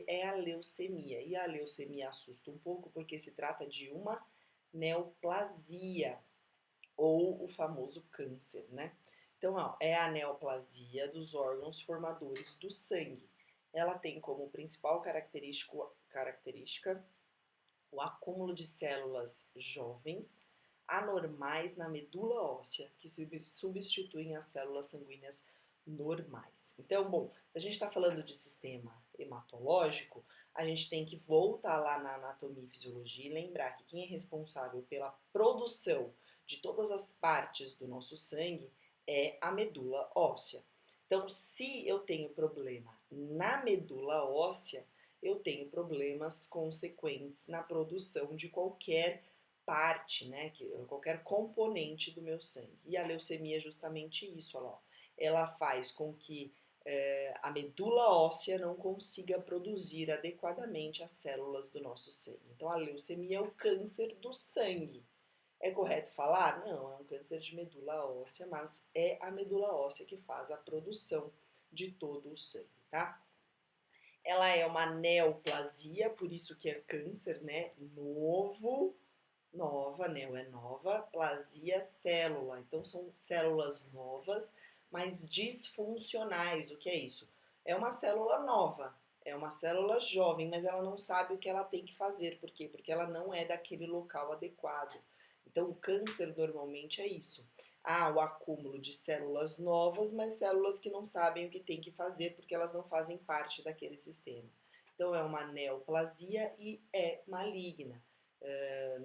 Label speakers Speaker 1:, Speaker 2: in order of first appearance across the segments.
Speaker 1: que é a leucemia. E a leucemia assusta um pouco porque se trata de uma neoplasia, ou o famoso câncer, né? Então, ó, é a neoplasia dos órgãos formadores do sangue. Ela tem como principal característica o acúmulo de células jovens anormais na medula óssea, que substituem as células sanguíneas normais. Então, bom, se a gente está falando de sistema hematológico, a gente tem que voltar lá na anatomia e fisiologia e lembrar que quem é responsável pela produção de todas as partes do nosso sangue é a medula óssea. Então, se eu tenho problema na medula óssea, eu tenho problemas consequentes na produção de qualquer parte, né, qualquer componente do meu sangue. E a leucemia é justamente isso, olha lá. Ela faz com que a medula óssea não consiga produzir adequadamente as células do nosso sangue. Então, a leucemia é o câncer do sangue. É correto falar? Não, é um câncer de medula óssea, mas é a medula óssea que faz a produção de todo o sangue, tá? Ela é uma neoplasia, por isso que é câncer, né? Nova, neo é nova, plasia célula. Então são células novas, mas disfuncionais. O que é isso? É uma célula nova, é uma célula jovem, mas ela não sabe o que ela tem que fazer. Por quê? Porque ela não é daquele local adequado. Então o câncer normalmente é isso. Há o acúmulo de células novas, mas células que não sabem o que tem que fazer porque elas não fazem parte daquele sistema. Então é uma neoplasia e é maligna.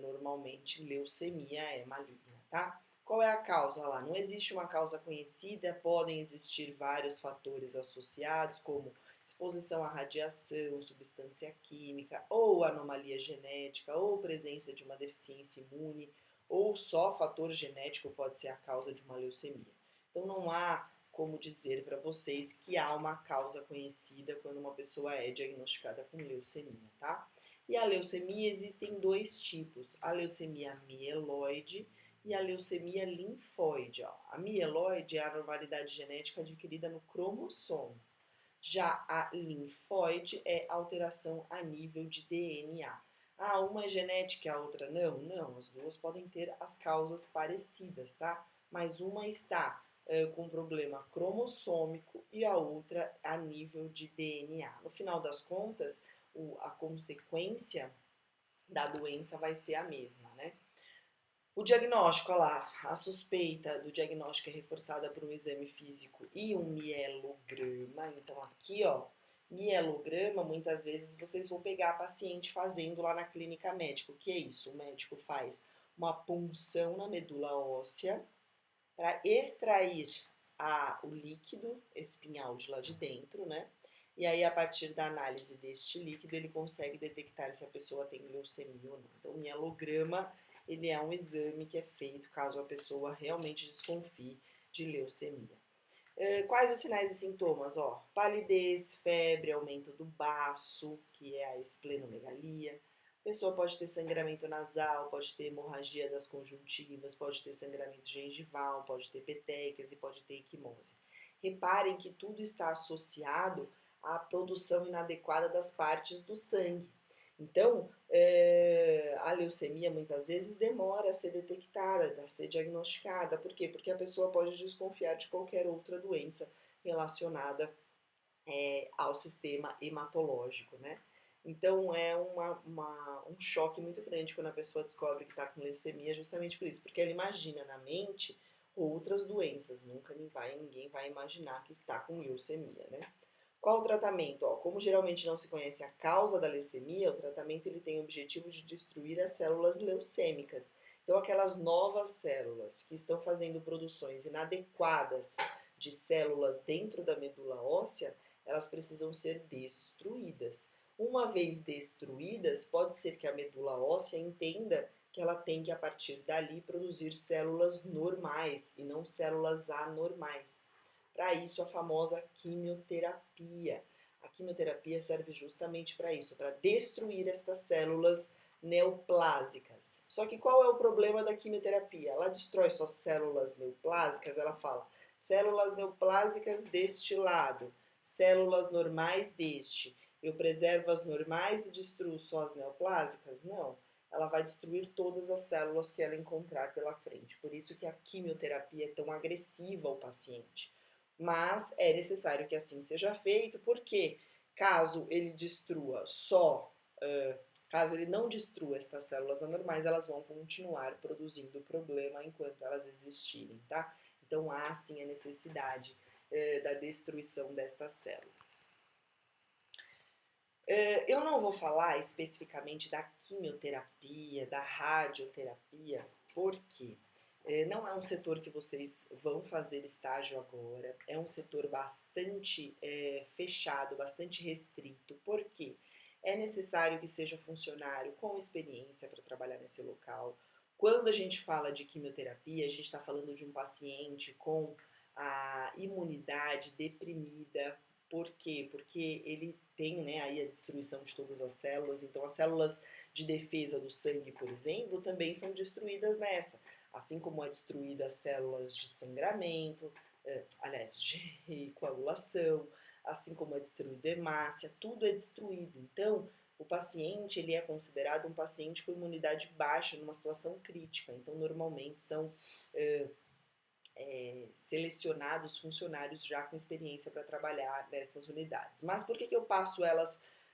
Speaker 1: Normalmente leucemia é maligna, tá? Qual é a causa lá? Não existe uma causa conhecida, podem existir vários fatores associados, como exposição à radiação, substância química, ou anomalia genética, ou presença de uma deficiência imune, ou só fator genético pode ser a causa de uma leucemia. Então não há como dizer para vocês que há uma causa conhecida quando uma pessoa é diagnosticada com leucemia, tá? E a leucemia existem dois tipos, a leucemia mieloide e a leucemia linfóide. Ó. A mieloide é a anormalidade genética adquirida no cromossomo. Já a linfóide é alteração a nível de DNA. Ah, uma é genética e a outra não? Não, as duas podem ter as causas parecidas, tá? Mas uma está com problema cromossômico e a outra a nível de DNA. No final das contas, a consequência da doença vai ser a mesma, né? O diagnóstico, olha lá, a suspeita do diagnóstico é reforçada por um exame físico e um mielograma. Então aqui, ó, mielograma, muitas vezes vocês vão pegar a paciente fazendo lá na clínica médica. O que é isso? O médico faz uma punção na medula óssea para extrair o líquido espinhal de lá de dentro, né? E aí, a partir da análise deste líquido, ele consegue detectar se a pessoa tem leucemia ou não. Então, o mielograma, ele é um exame que é feito caso a pessoa realmente desconfie de leucemia. Quais os sinais e sintomas? Ó, palidez, febre, aumento do baço, que é a esplenomegalia. A pessoa pode ter sangramento nasal, pode ter hemorragia das conjuntivas, pode ter sangramento gengival, pode ter petequias e pode ter equimose. Reparem que tudo está associado à produção inadequada das partes do sangue. Então, a leucemia muitas vezes demora a ser detectada, a ser diagnosticada. Por quê? Porque a pessoa pode desconfiar de qualquer outra doença relacionada ao sistema hematológico, né? Então, é um choque muito grande quando a pessoa descobre que está com leucemia, justamente por isso, porque ela imagina na mente outras doenças, nunca ninguém vai imaginar que está com leucemia, né? Qual o tratamento? Ó, como geralmente não se conhece a causa da leucemia, o tratamento ele tem o objetivo de destruir as células leucêmicas. Então, aquelas novas células que estão fazendo produções inadequadas de células dentro da medula óssea, elas precisam ser destruídas. Uma vez destruídas, pode ser que a medula óssea entenda que ela tem que, a partir dali, produzir células normais e não células anormais. Para isso, a famosa quimioterapia. A quimioterapia serve justamente para isso, para destruir estas células neoplásicas. Só que qual é o problema da quimioterapia? Ela destrói só células neoplásicas, ela fala células neoplásicas deste lado, células normais deste. Eu preservo as normais e destruo só as neoplásicas? Não. Ela vai destruir todas as células que ela encontrar pela frente. Por isso que a quimioterapia é tão agressiva ao paciente. Mas é necessário que assim seja feito, porque caso ele destrua só, caso ele não destrua estas células anormais, elas vão continuar produzindo problema enquanto elas existirem, tá? Então há sim a necessidade da destruição destas células. Eu não vou falar especificamente da quimioterapia, da radioterapia, porque não é um setor que vocês vão fazer estágio agora, é um setor bastante fechado, bastante restrito, porque é necessário que seja funcionário com experiência para trabalhar nesse local. Quando a gente fala de quimioterapia, a gente está falando de um paciente com a imunidade deprimida. Por quê? Porque ele tem, né, aí a destruição de todas as células, então as células de defesa do sangue, por exemplo, também são destruídas nessa, assim como é destruída as células de sangramento, aliás, de coagulação, assim como é destruída a hemácia, tudo é destruído. Então, o paciente ele é considerado um paciente com imunidade baixa numa situação crítica. Então, normalmente são selecionados funcionários já com experiência para trabalhar nessas unidades. Mas por que eu passo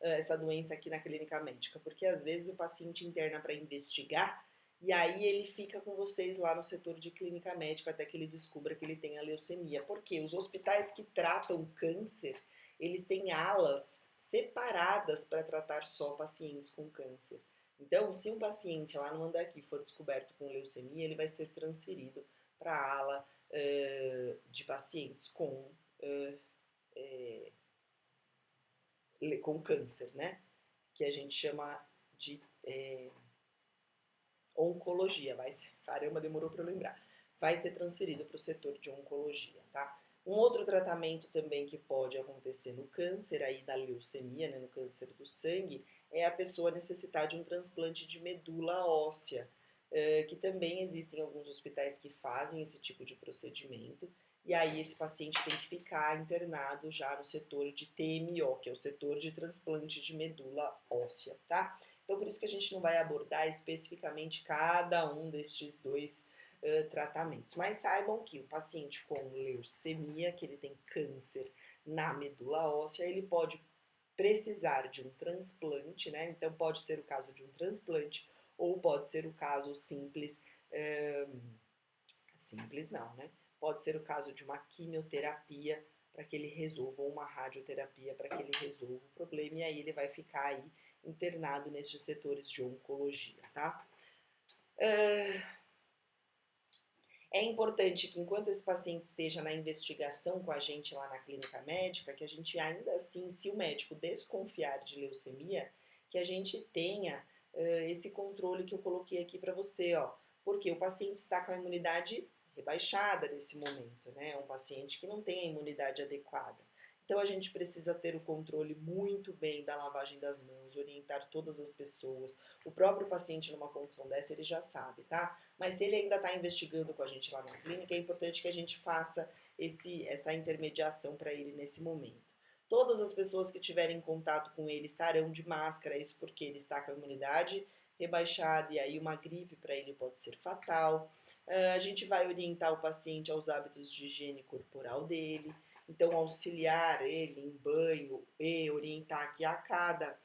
Speaker 1: essa doença aqui na clínica médica? Porque às vezes o paciente interna para investigar e aí ele fica com vocês lá no setor de clínica médica até que ele descubra que ele tem a leucemia. Porque os hospitais que tratam câncer, eles têm alas separadas para tratar só pacientes com câncer. Então, se um paciente lá no Andaqui for descoberto com leucemia, ele vai ser transferido para a ala de pacientes com câncer, né? Que a gente chama de oncologia. Caramba, demorou para eu lembrar. Vai ser transferido para o setor de oncologia, tá? Um outro tratamento também que pode acontecer no câncer, aí da leucemia, né, no câncer do sangue, é a pessoa necessitar de um transplante de medula óssea, que também existem alguns hospitais que fazem esse tipo de procedimento, e aí esse paciente tem que ficar internado já no setor de TMO, que é o setor de transplante de medula óssea, tá? Então por isso que a gente não vai abordar especificamente cada um destes dois tratamentos. Mas saibam que o paciente com leucemia, que ele tem câncer na medula óssea, ele pode precisar de um transplante, né? Então pode ser o caso de um transplante ou pode ser o caso simples, simples não, né? Pode ser o caso de uma quimioterapia para que ele resolva, ou uma radioterapia para que ele resolva o problema, e aí ele vai ficar aí internado nesses setores de oncologia, tá? É importante que enquanto esse paciente esteja na investigação com a gente lá na clínica médica, que a gente ainda assim, se o médico desconfiar de leucemia, que a gente tenha esse controle que eu coloquei aqui para você, ó, porque o paciente está com a imunidade rebaixada nesse momento, né? É um paciente que não tem a imunidade adequada. Então a gente precisa ter o controle muito bem da lavagem das mãos, orientar todas as pessoas. O próprio paciente numa condição dessa, ele já sabe, tá? Mas se ele ainda está investigando com a gente lá na clínica, é importante que a gente faça essa intermediação para ele nesse momento. Todas as pessoas que tiverem contato com ele estarão de máscara, isso porque ele está com a imunidade rebaixada e aí uma gripe para ele pode ser fatal. A gente vai orientar o paciente aos hábitos de higiene corporal dele, então auxiliar ele em banho e orientar que a cada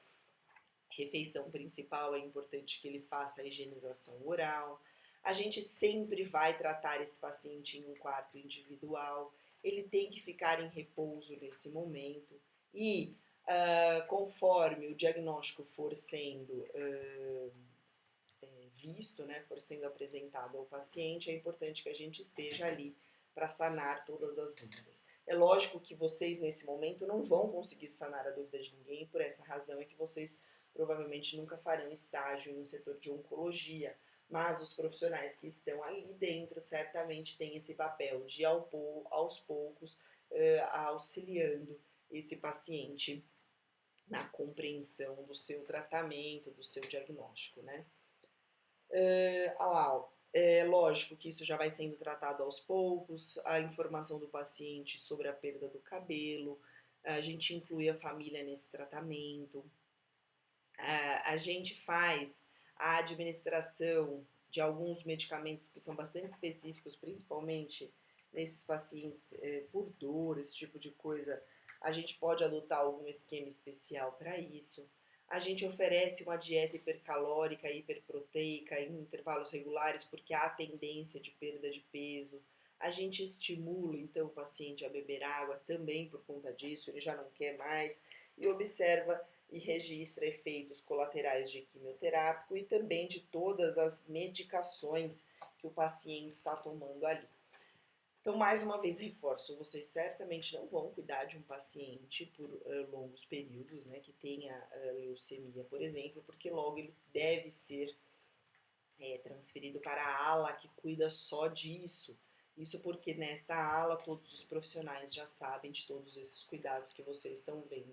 Speaker 1: refeição principal é importante que ele faça a higienização oral. A gente sempre vai tratar esse paciente em um quarto individual, ele tem que ficar em repouso nesse momento e conforme o diagnóstico for sendo visto, né, for sendo apresentado ao paciente, é importante que a gente esteja ali para sanar todas as dúvidas. É lógico que vocês nesse momento não vão conseguir sanar a dúvida de ninguém, por essa razão é que vocês provavelmente nunca farão estágio no setor de oncologia, mas os profissionais que estão ali dentro certamente têm esse papel de aos poucos auxiliando esse paciente na compreensão do seu tratamento, do seu diagnóstico, né? É lógico que isso já vai sendo tratado aos poucos, a informação do paciente sobre a perda do cabelo, a gente inclui a família nesse tratamento, a gente faz a administração de alguns medicamentos que são bastante específicos, principalmente nesses pacientes por dor, esse tipo de coisa. A gente pode adotar algum esquema especial para isso. A gente oferece uma dieta hipercalórica e hiperproteica em intervalos regulares porque há tendência de perda de peso. A gente estimula então o paciente a beber água também por conta disso, ele já não quer mais, e observa e registra efeitos colaterais de quimioterápico e também de todas as medicações que o paciente está tomando ali. Então, mais uma vez, reforço, vocês certamente não vão cuidar de um paciente por longos períodos, né, que tenha leucemia, por exemplo, porque logo ele deve ser transferido para a ala que cuida só disso. Isso porque nesta ala todos os profissionais já sabem de todos esses cuidados que vocês estão vendo